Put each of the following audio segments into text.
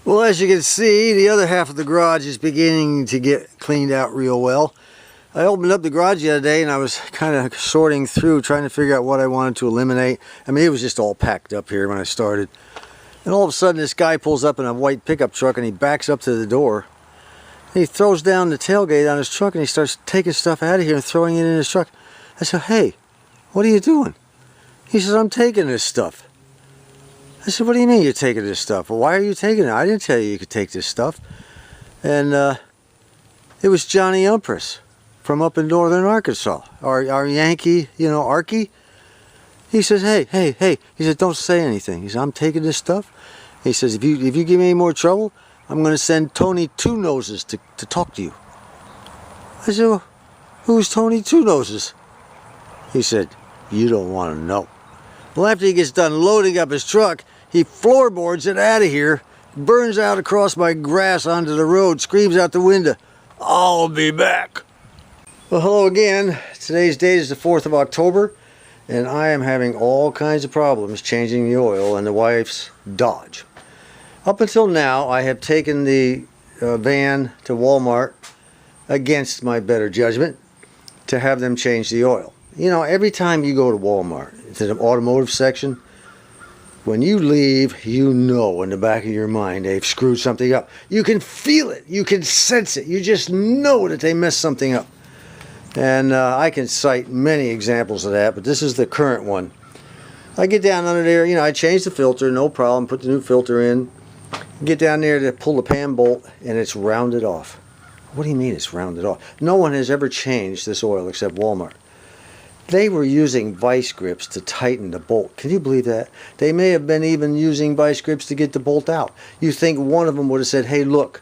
Well, as you can see, the other half of the garage is beginning to get cleaned out real well. I opened up the garage the other day and I was kind of sorting through, trying to figure out what I wanted to eliminate. I mean, it was just all packed up here when I started. And all of a sudden, this guy pulls up in a white pickup truck and he backs up to the door. And he throws down the tailgate on his truck and he starts taking stuff out of here and throwing it in his truck. I said, "Hey, what are you doing?" He says, "I'm taking this stuff." I said, "What do you mean you're taking this stuff?" "Well, why are you taking it? I didn't tell you could take this stuff." And it was Johnny Umpress from up in northern Arkansas, our Yankee, you know, Arky. He says, hey. He said, "Don't say anything." He said, "I'm taking this stuff." He says, if you give me any more trouble, I'm going to send Tony Two Noses to talk to you." I said, "Well, who's Tony Two Noses?" He said, "You don't want to know." Well, after he gets done loading up his truck, he floorboards it out of here, burns out across my grass onto the road, screams out the window, "I'll be back." Well, hello again. Today's date is the 4th of October, and I am having all kinds of problems changing the oil in the wife's Dodge. Up until now, I have taken the van to Walmart against my better judgment to have them change the oil. You know, every time you go to Walmart, to the automotive section, when you leave, you know in the back of your mind they've screwed something up. You can feel it. You can sense it. You just know that they messed something up. And I can cite many examples of that, but this is the current one. I get down under there, you know, I change the filter, no problem, put the new filter in. Get down there to pull the pan bolt, and it's rounded off. What do you mean it's rounded off? No one has ever changed this oil except Walmart. They were using vice grips to tighten the bolt. Can you believe that? They may have been even using vice grips to get the bolt out. You think one of them would have said, "Hey, look,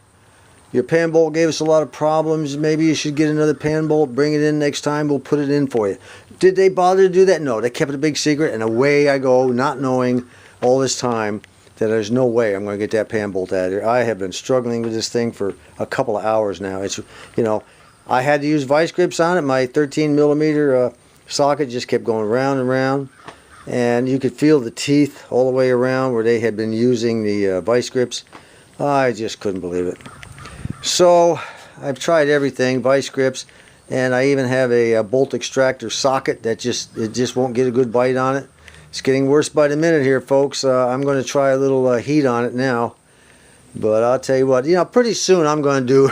your pan bolt gave us a lot of problems. Maybe you should get another pan bolt. Bring it in next time. We'll put it in for you." Did they bother to do that? No, they kept it a big secret, and away I go, not knowing all this time that there's no way I'm going to get that pan bolt out of there. I have been struggling with this thing for a couple of hours now. It's, you know, I had to use vice grips on it. My 13 millimeter socket just kept going round and round, and you could feel the teeth all the way around where they had been using the vice grips. I just couldn't believe it. So I've tried everything, vice grips, and I even have a bolt extractor socket that just won't get a good bite on it. It's getting worse by the minute here, folks. I'm going to try a little heat on it now, but I'll tell you what, you know, pretty soon I'm going to do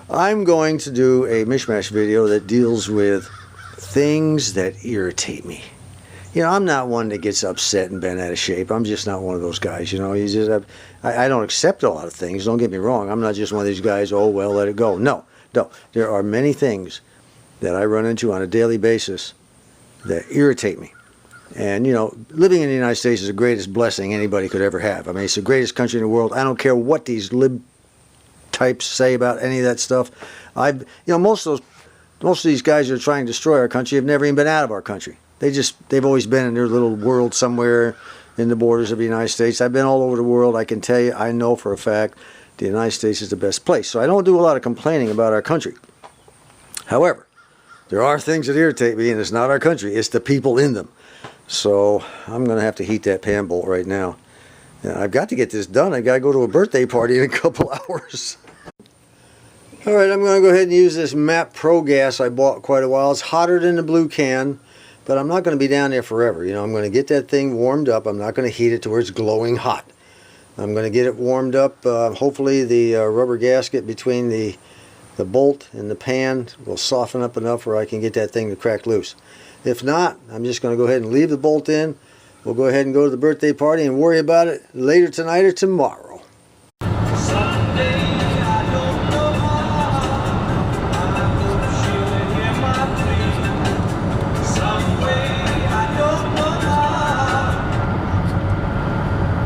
I'm going to do a Mish-Mash video that deals with things that irritate me. You know, I'm not one that gets upset and bent out of shape. I'm just not one of those guys, you know. You just I don't accept a lot of things. Don't get me wrong. I'm not just one of these guys, "Oh, well, let it go." No. There are many things that I run into on a daily basis that irritate me. And, you know, living in the United States is the greatest blessing anybody could ever have. I mean, it's the greatest country in the world. I don't care what these lib types say about any of that stuff. You know, most of these guys that are trying to destroy our country have never even been out of our country. They've always been in their little world somewhere in the borders of the United States. I've been all over the world. I can tell you, I know for a fact, the United States is the best place. So I don't do a lot of complaining about our country. However, there are things that irritate me, and it's not our country. It's the people in them. So I'm going to have to heat that pan bolt right now. And I've got to get this done. I've got to go to a birthday party in a couple hours. All right, I'm going to go ahead and use this MAP Pro gas I bought quite a while. It's hotter than the blue can, but I'm not going to be down there forever. You know, I'm going to get that thing warmed up. I'm not going to heat it to where it's glowing hot. I'm going to get it warmed up. Hopefully the rubber gasket between the bolt and the pan will soften up enough where I can get that thing to crack loose. If not, I'm just going to go ahead and leave the bolt in. We'll go ahead and go to the birthday party and worry about it later tonight or tomorrow.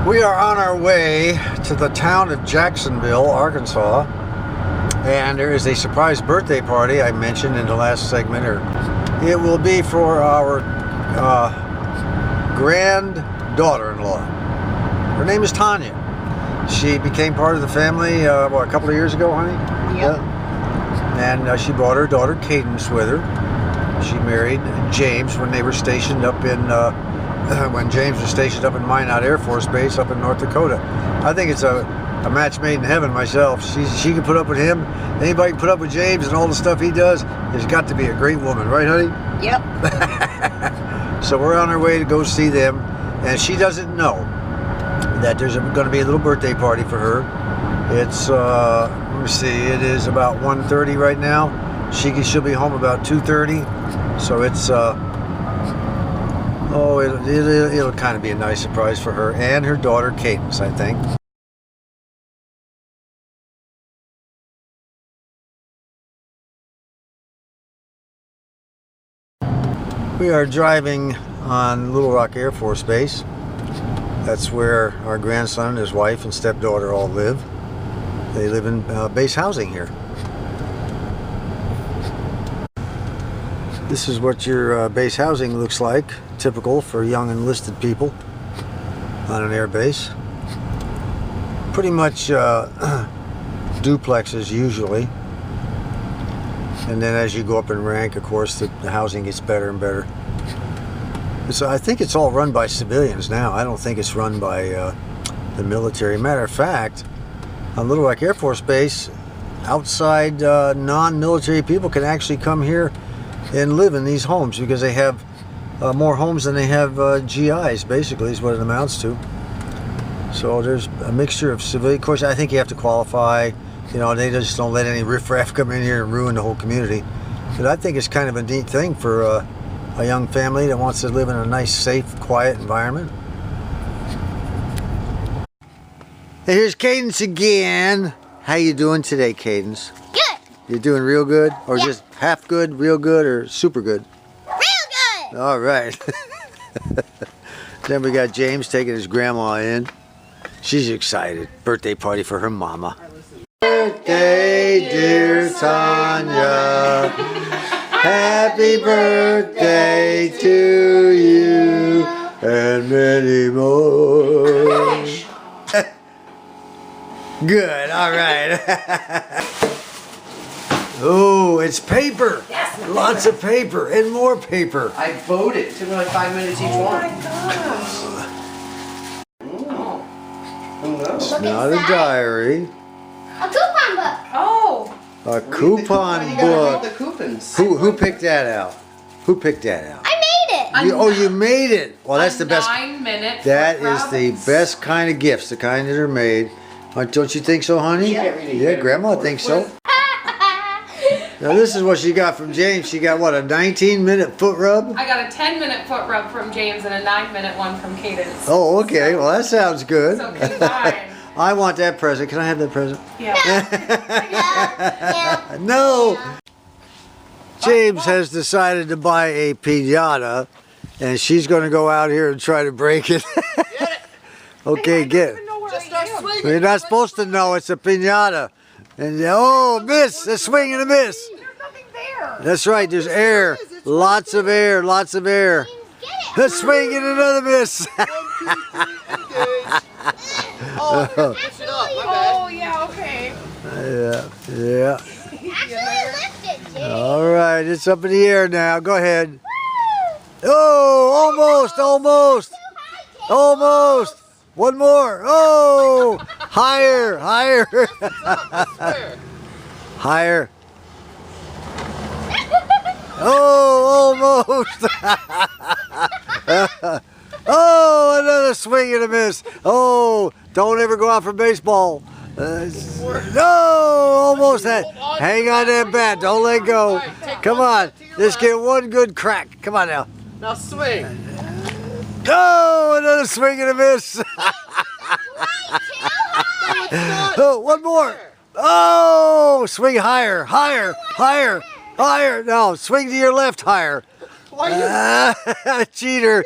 We are on our way to the town of Jacksonville, Arkansas, and there is a surprise birthday party I mentioned in the last segment. It will be for our granddaughter-in-law. Her name is Tanya. She became part of the family, a couple of years ago, honey? Yep. Yeah. And she brought her daughter Cadence with her. She married James when they were stationed up in when James was stationed up in Minot Air Force Base up in North Dakota. I think it's a match made in heaven myself. She can put up with him. Anybody can put up with James and all the stuff he does. There's got to be a great woman, right, honey? Yep. So we're on our way to go see them, and she doesn't know that there's going to be a little birthday party for her. It's let me see, it is about 1:30 right now. She'll be home about 2:30. So it's it'll kind of be a nice surprise for her and her daughter Cadence, I think. We are driving on Little Rock Air Force Base. That's where our grandson and his wife and stepdaughter all live. They live in base housing here. This is what your base housing looks like, typical for young enlisted people on an air base. Pretty much duplexes usually. And then as you go up in rank, of course, the housing gets better and better. So I think it's all run by civilians now. I don't think it's run by the military. Matter of fact, on Little Rock Air Force Base, outside non-military people can actually come here and live in these homes because they have more homes than they have GIs, basically, is what it amounts to. So there's a mixture of civilian. Of course, I think you have to qualify. You know, they just don't let any riffraff come in here and ruin the whole community. But I think it's kind of a neat thing for a young family that wants to live in a nice, safe, quiet environment. Hey, here's Cadence again. How you doing today, Cadence? Good. You doing real good? Or Yeah. just half good, real good, or super good? Real good. All right. Then we got James taking his grandma in. She's excited. Birthday party for her mama. Birthday, dear Tanya. Happy birthday to you and many more. Good, all right. Oh, it's paper. Yes. Lots of paper and more paper. I voted. It took me like 5 minutes each one. It's not a diary. A coupon book. Oh. A coupon You gotta book. read the coupons. Who picked that out? Who picked that out? I made it. You made it. Well, that's the best. 9-minute. That is the best kind of gifts, the kind that are made. Don't you think so, honey? Yeah, Grandma thinks so. Now this is what she got from James. She got what, a 19-minute foot rub? I got a 10-minute foot rub from James and a 9-minute one from Cadence. Oh, okay. Well, that sounds good. So combined. I want that present. Can I have that present? Yeah. No. James has decided to buy a piñata, and she's going to go out here and try to break it. Okay, get it. Just start swinging. You're not supposed to know it's a piñata. And oh, miss! A swing and a miss. There's nothing there. That's right. There's air. Lots of air. Lots of air. A swing and another miss. Oh, push it up. My bad. Oh, yeah, okay. Yeah. Actually, lift it, Jay. All right, it's up in the air now. Go ahead. Oh, almost. One more. Oh, higher. Higher. Oh, almost. Oh, another swing and a miss. Oh, don't ever go out for baseball. No, almost that. Hang on that bat. Don't let go. Come on. Just get one good crack. Come on now. Now swing. No, another swing and a miss. Oh, one more. Oh, swing higher. No, swing to your left higher. Cheater.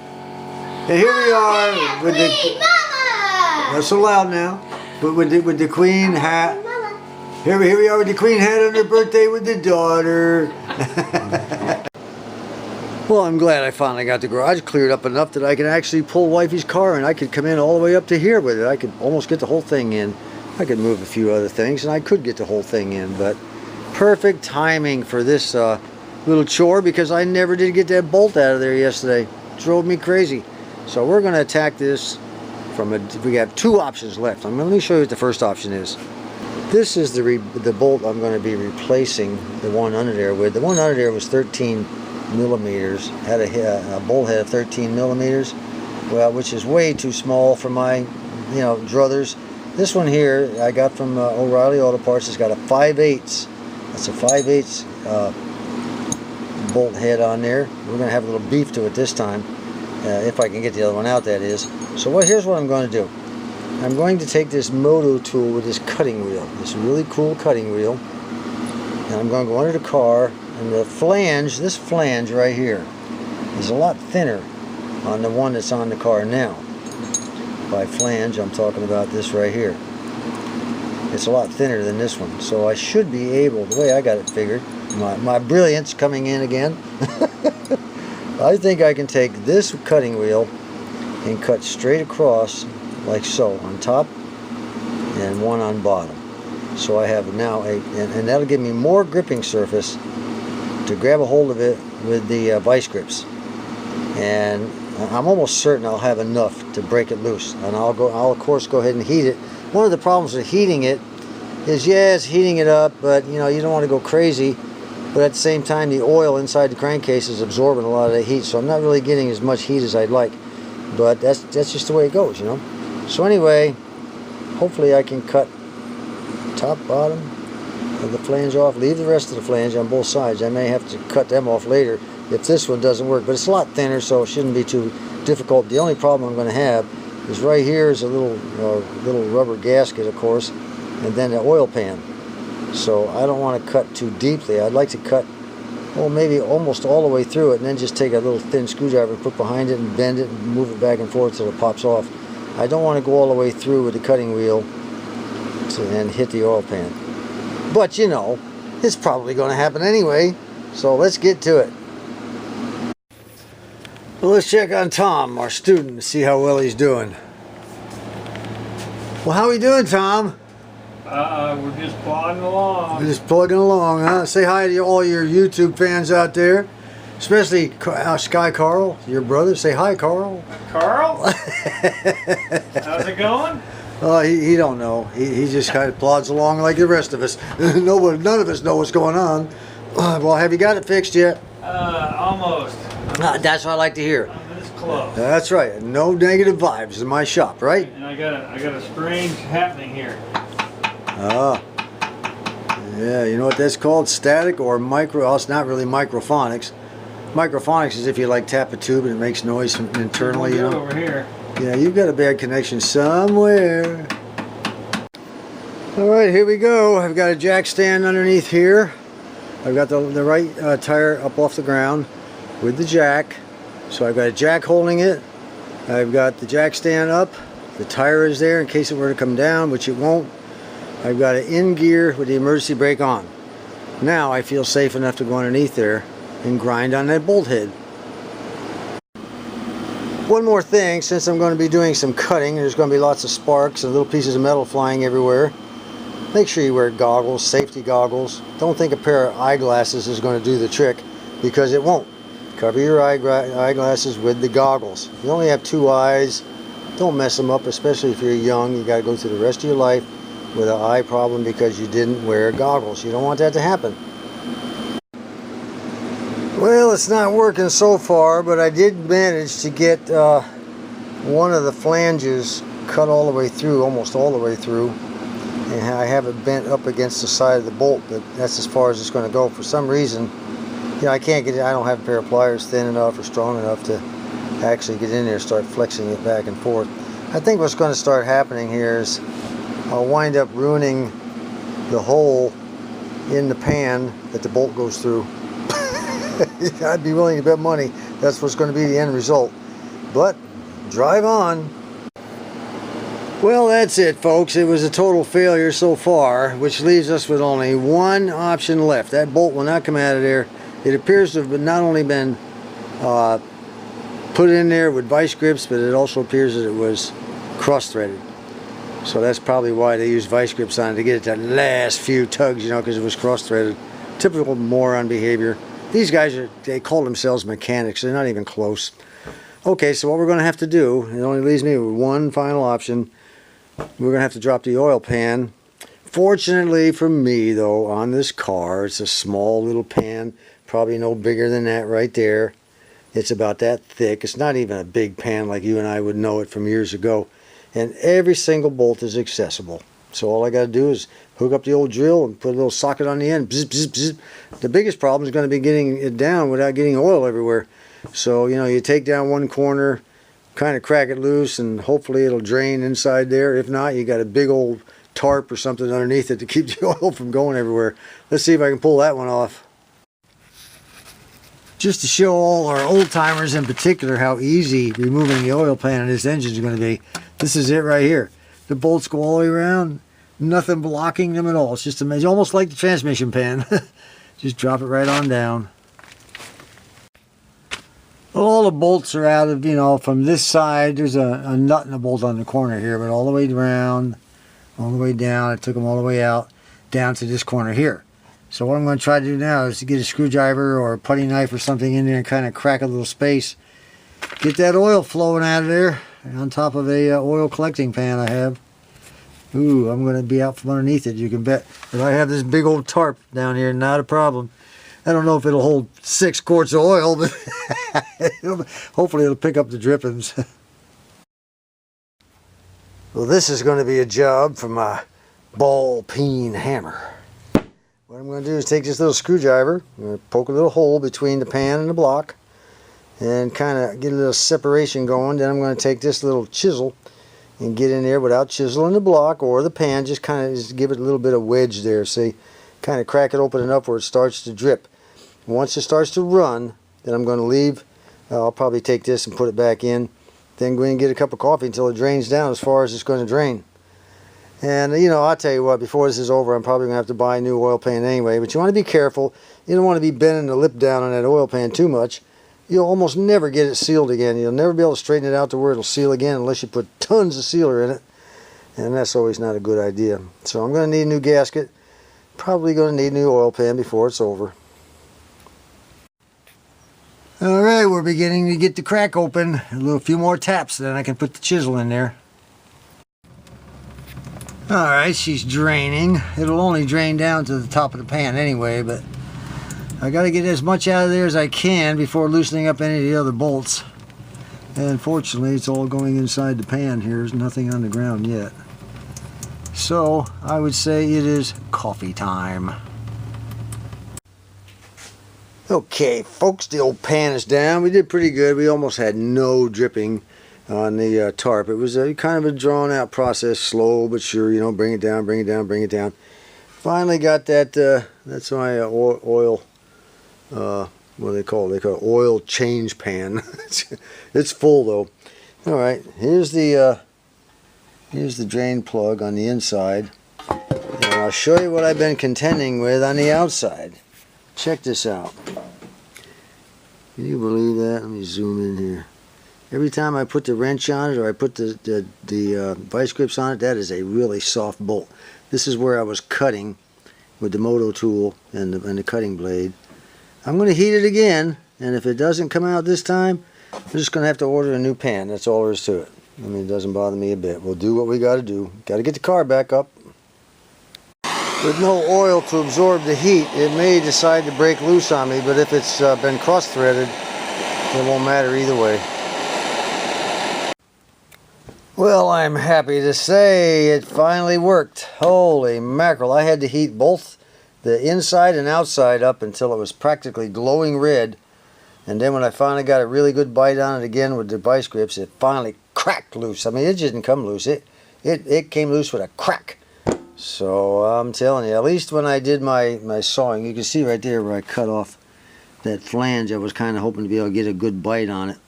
And here we are with the. Not so loud now. But with the queen hat. Here we are with the queen hat on her birthday with the daughter. Well, I'm glad I finally got the garage cleared up enough that I can actually pull wifey's car and I could come in all the way up to here with it. I could almost get the whole thing in. I could move a few other things and I could get the whole thing in, but perfect timing for this little chore because I never did get that bolt out of there yesterday. It drove me crazy. So we're going to attack this we have two options left. Let me show you what the first option is. This is the bolt I'm going to be replacing the one under there with. The one under there was 13 millimeters, had a bolt head of 13 millimeters, well, which is way too small for my, druthers. This one here I got from O'Reilly Auto Parts. It's got a 5/8. That's a 5/8 bolt head on there. We're going to have a little beef to it this time, if I can get the other one out, that is. So here's what I'm going to do. I'm going to take this moto tool with this cutting wheel, this really cool cutting wheel, and I'm going to go under the car, and the flange, this flange right here, is a lot thinner on the one that's on the car now. By flange, I'm talking about this right here. It's a lot thinner than this one, so I should be able, the way I got it figured, my brilliance coming in again, I think I can take this cutting wheel and cut straight across like so, on top and one on bottom. So I have now and that'll give me more gripping surface to grab a hold of it with the vice grips. And I'm almost certain I'll have enough to break it loose. And I'll of course go ahead and heat it. One of the problems with heating it is, yeah, it's heating it up, but you don't want to go crazy. But at the same time, the oil inside the crankcase is absorbing a lot of the heat, so I'm not really getting as much heat as I'd like. But that's just the way it goes, So anyway, hopefully I can cut top, bottom of the flange off. Leave the rest of the flange on both sides. I may have to cut them off later if this one doesn't work. But it's a lot thinner, so it shouldn't be too difficult. The only problem I'm going to have is right here is a little rubber gasket, of course, and then the oil pan. So I don't want to cut too deeply. I'd like to cut, maybe almost all the way through it, and then just take a little thin screwdriver and put behind it and bend it and move it back and forth till it pops off. I don't want to go all the way through with the cutting wheel and hit the oil pan. But it's probably going to happen anyway, so let's get to it. Well, let's check on Tom, our student, to see how well he's doing. Well, how are we doing, Tom? We're just plodding along. We're just plugging along, huh? Say hi to all your YouTube fans out there, especially Sky Carl, your brother. Say hi, Carl. Carl? How's it going? Oh, he don't know. He just kind of plods along like the rest of us. None of us know what's going on. Well, have you got it fixed yet? Almost. That's what I like to hear. I'm this close. That's right. No negative vibes in my shop, right? And I got a strange happening here. Ah. Yeah, you know what that's called? Static or micro. Oh, it's not really microphonics. Microphonics is if you tap a tube and it makes noise internally, Over here. Yeah, you've got a bad connection somewhere. Alright, here we go. I've got a jack stand underneath here. I've got the right tire up off the ground with the jack. So I've got a jack holding it. I've got the jack stand up. The tire is there in case it were to come down, which it won't. I've got it in gear with the emergency brake on. Now I feel safe enough to go underneath there and grind on that bolt head. One more thing, since I'm going to be doing some cutting, there's going to be lots of sparks and little pieces of metal flying everywhere. Make sure you wear goggles, safety goggles. Don't think a pair of eyeglasses is going to do the trick, because it won't. Cover your eyeglasses with the goggles. You only have two eyes. Don't mess them up, especially if you're young. You got to go through the rest of your life with an eye problem because you didn't wear goggles. You don't want that to happen. Well, it's not working so far, but I did manage to get one of the flanges cut all the way through, almost all the way through, and I have it bent up against the side of the bolt, but that's as far as it's going to go. For some reason, I can't get it. I don't have a pair of pliers thin enough or strong enough to actually get in there and start flexing it back and forth. I think what's going to start happening here is I'll wind up ruining the hole in the pan that the bolt goes through. I'd be willing to bet money that's what's going to be the end result. But drive on. Well, that's it, folks. It was a total failure so far, which leaves us with only one option left. That bolt will not come out of there. It appears to have not only been put in there with vice grips, but it also appears that it was cross-threaded. So that's probably why they used vice grips on it, to get it that last few tugs, because it was cross-threaded. Typical moron behavior These guys they call themselves mechanics. They're not even close. Okay, so what we're going to have to do, it only leaves me with one final option. We're going to have to drop the oil pan. Fortunately for me, though, on this car, it's a small little pan, probably no bigger than that right there. It's about that thick. It's not even a big pan like you and I would know it from years ago. And every single bolt is accessible. So all I got to do is hook up the old drill and put a little socket on the end. Bzz, bzz, bzz. The biggest problem is going to be getting it down without getting oil everywhere. So, you know, you take down one corner, kind of crack it loose, and hopefully it'll drain inside there. If not, you got a big old tarp or something underneath it to keep the oil from going everywhere. Let's see if I can pull that one off. Just to show all our old timers in particular how easy removing the oil pan in this engine is going to be, this is it right here. The bolts go all the way around, nothing blocking them at all. It's just amazing, almost like the transmission pan. Just drop it right on down. Well, all the bolts are out of, you know, from this side. There's a nut and a bolt on the corner here, but all the way around, all the way down. I took them all the way out, down to this corner here. So what I'm going to try to do now is to get a screwdriver or a putty knife or something in there and kind of crack a little space. Get that oil flowing out of there on top of a oil collecting pan I have. Ooh, I'm going to be out from underneath it, you can bet. But I have this big old tarp down here, not a problem. I don't know if it'll hold 6 quarts of oil, but hopefully it'll pick up the drippings. Well, this is going to be a job for my ball-peen hammer. What I'm going to do is take this little screwdriver, I'm going to poke a little hole between the pan and the block, and kind of get a little separation going. Then I'm going to take this little chisel and get in there without chiseling the block or the pan, just kind of just give it a little bit of wedge there, see? Kind of crack it open enough where it starts to drip. Once it starts to run, then I'm going to leave. I'll probably take this and put it back in. Then go in and get a cup of coffee until it drains down as far as it's going to drain. And, you know, I'll tell you what, before this is over, I'm probably going to have to buy a new oil pan anyway. But you want to be careful. You don't want to be bending the lip down on that oil pan too much. You'll almost never get it sealed again. You'll never be able to straighten it out to where it'll seal again unless you put tons of sealer in it. And that's always not a good idea. So I'm going to need a new gasket. Probably going to need a new oil pan before it's over. Alright, we're beginning to get the crack open. A few more taps, then I can put the chisel in there. Alright, she's draining. It'll only drain down to the top of the pan anyway, but I got to get as much out of there as I can before loosening up any of the other bolts. And fortunately, it's all going inside the pan here. There's nothing on the ground yet. So, I would say it is coffee time. Okay, folks, the old pan is down. We did pretty good. We almost had no dripping on the tarp. It was a kind of a drawn-out process, slow but sure. You know, bring it down, bring it down, bring it down. Finally got that. That's my oil. What do they call it? They call it oil change pan. It's full though. All right, here's the drain plug on the inside, and I'll show you what I've been contending with on the outside. Check this out. Can you believe that? Let me zoom in here. Every time I put the wrench on it or I put the vice grips on it, that is a really soft bolt. This is where I was cutting with the moto tool and the cutting blade. I'm going to heat it again, and if it doesn't come out this time, I'm just going to have to order a new pan. That's all there is to it. I mean, it doesn't bother me a bit. We'll do what we got to do. Got to get the car back up. With no oil to absorb the heat, it may decide to break loose on me, but if it's been cross-threaded, it won't matter either way. Well, I'm happy to say it finally worked. Holy mackerel, I had to heat both the inside and outside up until it was practically glowing red. And then when I finally got a really good bite on it again with the vice grips, it finally cracked loose. I mean, it didn't come loose. It came loose with a crack. So I'm telling you, at least when I did my sawing, you can see right there where I cut off that flange. I was kind of hoping to be able to get a good bite on it.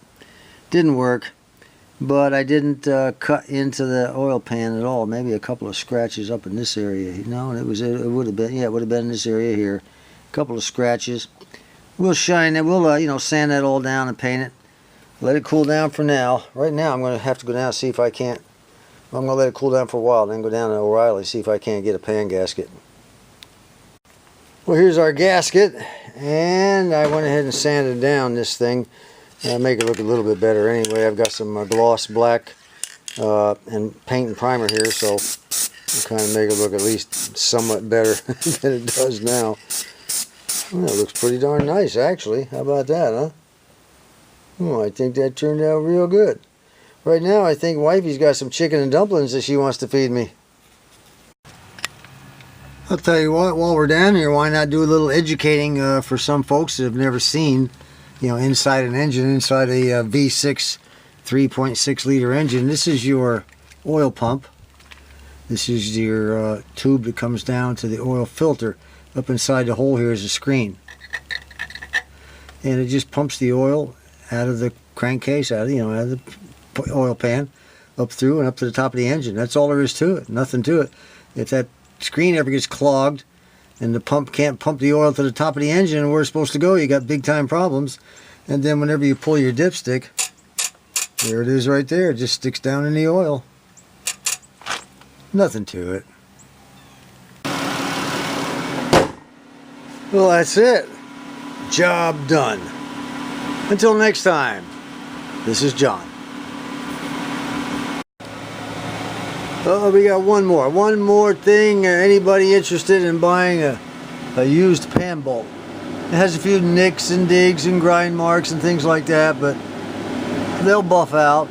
Didn't work, but I didn't cut into the oil pan at all. Maybe a couple of scratches up in this area. No, it would have been, yeah, it would have been in this area here. A couple of scratches. We'll shine it. We'll you know, sand that all down and paint it. Let it cool down for now. Right now, I'm going to have to go down and see if I can't. I'm going to let it cool down for a while, then go down to O'Reilly, see if I can't get a pan gasket. Well, here's our gasket, and I went ahead and sanded down this thing. Make it look a little bit better anyway. I've got some gloss black and paint and primer here, so I'll kind of make it look at least somewhat better than it does now. Well, that looks pretty darn nice, actually. How about that, huh? Oh, I think that turned out real good. Right now, I think wifey's got some chicken and dumplings that she wants to feed me. I'll tell you what, while we're down here, why not do a little educating for some folks that have never seen, you know, inside an engine, inside a V6 3.6 liter engine. This is your oil pump. This is your tube that comes down to the oil filter. Up inside the hole here is a screen. And it just pumps the oil out of the crankcase, out of the oil pan, up through and up to the top of the engine. That's all there is to it. Nothing to it. If that screen ever gets clogged and the pump can't pump the oil to the top of the engine and where it's supposed to go, you got big time problems. And then whenever you pull your dipstick, there it is right there. It just sticks down in the oil. Nothing to it. Well, that's it. Job done. Until next time, this is John. We got one more thing. Anybody interested in buying a used pan bolt? It has a few nicks and digs and grind marks and things like that, but they'll buff out.